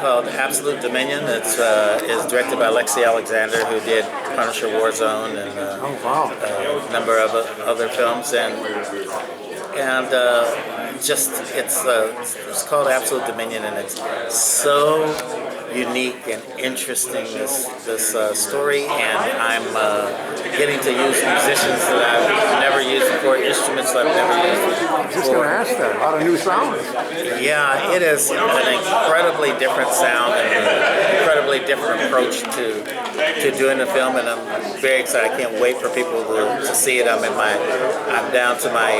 called Absolute Dominion. It's is directed by Lexi Alexander, who did Punisher Warzone and Oh wow! a number of other films, and just it's called Absolute Dominion, and it's so unique and interesting, this story, and I'm getting to use musicians that I've never used before, instruments that I've never used I was just going to ask that. A lot of new sounds. Yeah, it is an incredibly different sound and an incredibly different approach to doing the film, and I'm very excited. I can't wait for people to see it. I'm down to my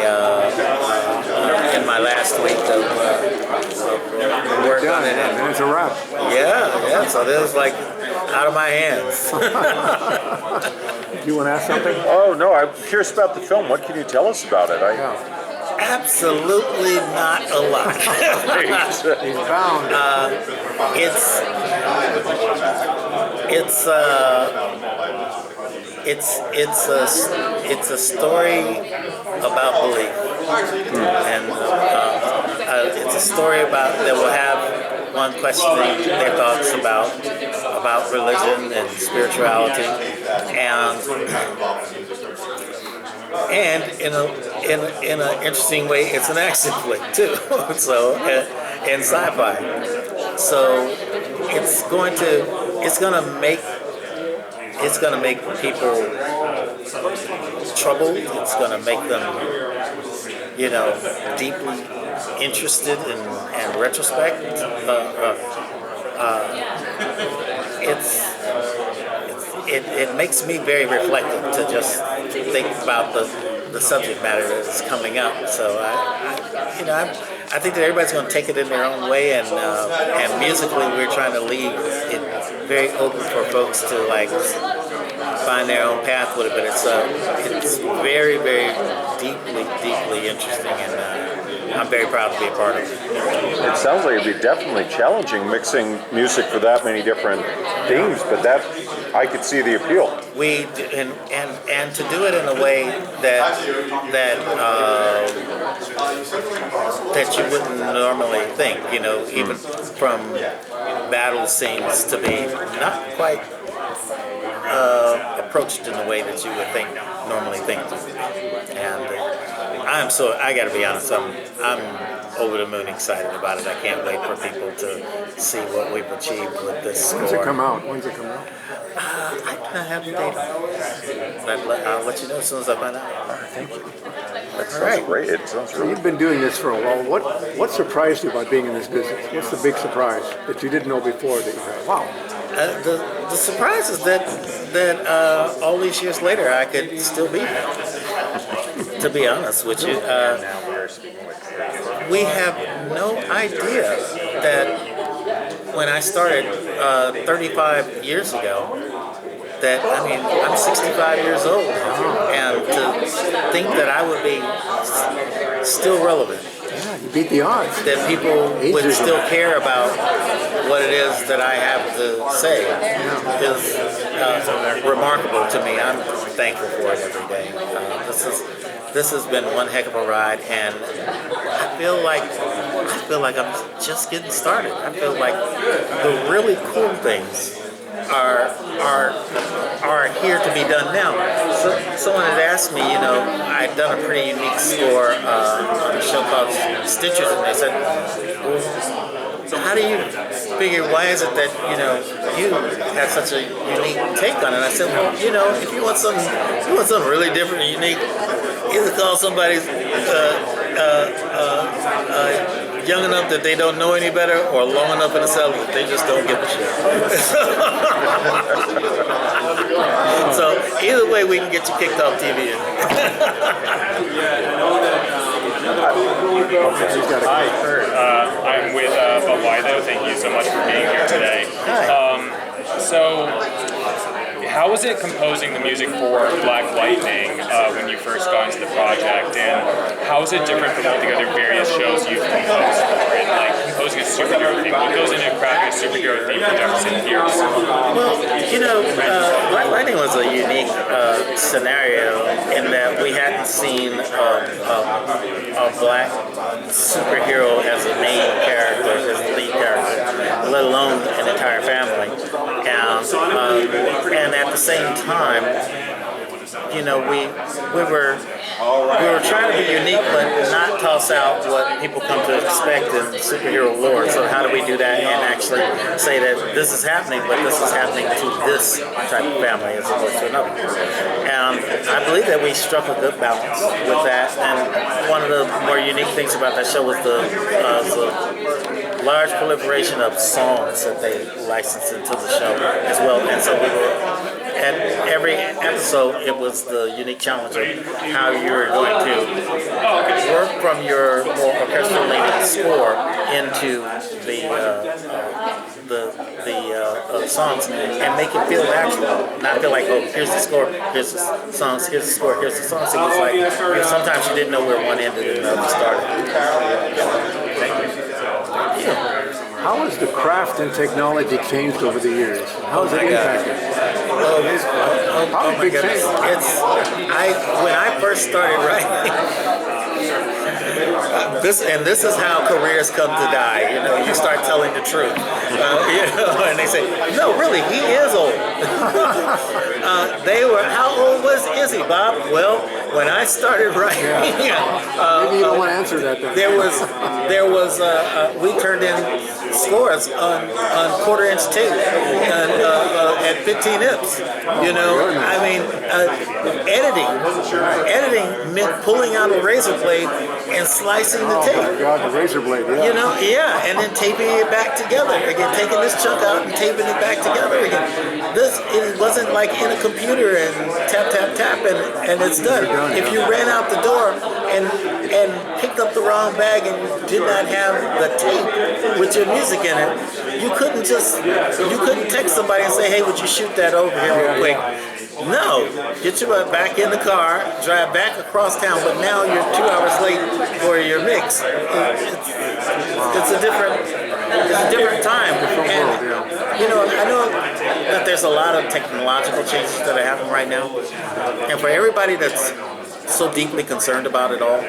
in my last week of work on it, and it's a wrap. Yeah. So this is like out of my hands. You want to ask something? Oh no, I'm curious about the film. What can you tell us about it? Absolutely not a lot. He's bound. It's a story about belief, and it's a story about that will have one questioning their thoughts about religion and spirituality, and in an interesting way, it's an action flick too. So and sci-fi. So it's gonna make people troubled. It's gonna make them, deeply interested in retrospect. It makes me very reflective to just think about the subject matter that's coming up. So I think that everybody's going to take it in their own way, and musically we're trying to leave it very open for folks to find their own path with it. But it's very, very deeply interesting, and I'm very proud to be a part of it. It sounds like it'd be definitely challenging mixing music for that many different themes, but that I could see the appeal. We do, and to do it in a way that you wouldn't normally think, even from battle scenes to be not quite approached in the way that you would normally think. And I got to be honest, I'm over the moon excited about it. I can't wait for people to see what we've achieved with this score. When's it come out? I do not have the date on it. I'll let you know as soon as I find out. Thank you. That sounds great. It sounds So really. you've been doing this for a while. What surprised you about being in this business? What's the big surprise that you didn't know before that you had? Wow. The surprise is that all these years later I could still be here. To be honest with you, we have no idea that when I started 35 years ago, I'm 65 years old now, and to think that I would be still relevant. Yeah, you beat the odds. That people would still care about what it is that I have to say is remarkable to me. I'm thankful for it every day. This has been one heck of a ride, and I feel like I'm just getting started. I feel like the really cool things are here to be done now. So someone had asked me, I'd done a pretty unique score on a show called Stitches, and they said, well, so how do you figure, why is it that, you had such a unique take on it? And I said, well, if you want something really different and unique, either call somebody young enough that they don't know any better, or long enough in the cellar that they just don't give a shit. So either way, we can get you kicked off TV. Hi, Kurt. I'm with Bawaido. Thank you so much for being here today. So, how was it composing the music for Black Lightning when you first got into the project, and how is it different from all the other various shows you've composed for it, like composing a superhero theme? What goes into crafting a superhero theme for Jefferson Pierce? Well, Black Lightning wedding was a unique scenario in that we hadn't seen a black superhero as a main character, as the lead character, let alone an entire family. And at the same time, you know, we were trying to be unique, but not toss out what people come to expect in superhero lore. So how do we do that and actually say that this is happening, but this is happening to this type of family as opposed to another? And I believe that we struck a good balance with that. And one of the more unique things about that show was the large proliferation of songs that they licensed into the show as well. And so we were, at every episode, it was the unique challenge of how you're going to work from your more orchestral-leaning score into the songs and make it feel natural. Not feel like, oh, here's the score, here's the songs, here's the score, here's the songs. It was like, you know, sometimes you didn't know where one ended and another started. How has the craft and technology changed over the years? How has it impacted? Oh my goodness! When I first started writing. This is how careers come to die. You know, you start telling the truth. You know, and they say, no, really, he is old. They were. How old was Izzy, Bob? Well, when I started writing, Maybe you don't want to answer that then. there was. We turned in scores on quarter-inch tape and at 15 ips. You know, I mean, editing meant pulling out a razor blade and slicing the tape. Oh my God, the razor blade, yeah. You know, yeah, and then taping it back together again, taking this chunk out and taping it back together again. It wasn't like in a computer and tap, tap, tap, and it's done. If you ran out the door and picked up the wrong bag and you did not have the tape with your music in it, you couldn't text somebody and say, hey, would you shoot that over here real quick? No, get your butt back in the car, drive back across town, but now you're 2 hours late for your mix. It's a different time. And, you know, I know that there's a lot of technological changes that are happening right now. And for everybody that's so deeply concerned about it all,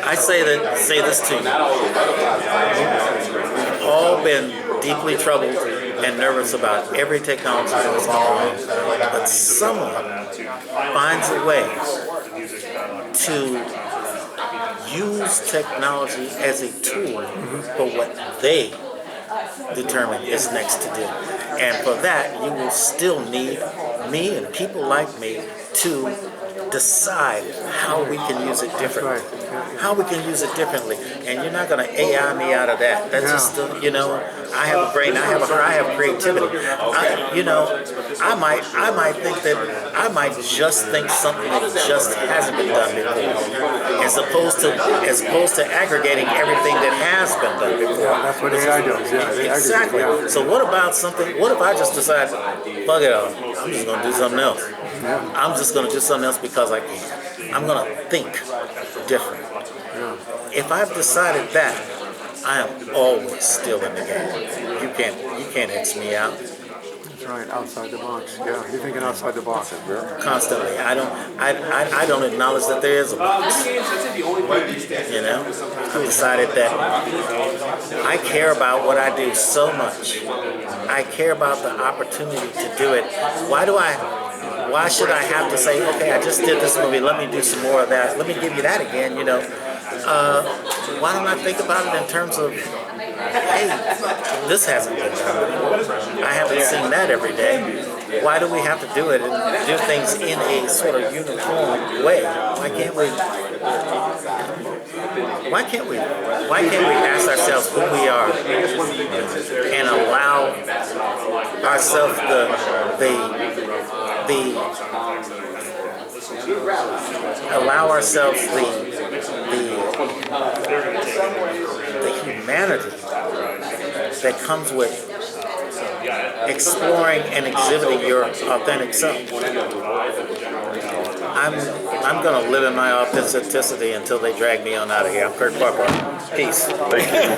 I say this to you. We've all been deeply troubled and nervous about every technology that is coming along, but someone finds a way to use technology as a tool for what they determine is next to do. And for that, you will still need me and people like me to decide how we can use it differently. How we can use it differently. And you're not going to AI me out of that. That's just, you know, I have a brain, I have a heart, I have creativity. I might think that I might just think something that just hasn't been done before, as opposed to aggregating everything that has been done before. That's what AI does. Yeah, Exactly. So what about something? What if I just decide, fuck it all, I'm just going to do something else. I'm just going to do something else because I can. I'm going to think different. If I've decided that, I am always still in the game. You can't X me out. That's right, outside the box. Yeah, you're thinking outside the box. Constantly. I don't acknowledge that there is a box. You know? I've decided that I care about what I do so much. I care about the opportunity to do it. Why should I have to say, okay, I just did this movie, let me do some more of that, let me give you that again, you know? Why don't I think about it in terms of, hey, this hasn't been done before. I haven't seen that every day. Why do we have to do it and do things in a sort of uniform way? Why can't we ask ourselves who we are and allow ourselves the humanity that comes with exploring and exhibiting your authentic self. I'm going to live in my authenticity until they drag me on out of here. I'm Kurt Farquhar. Peace. Thank you.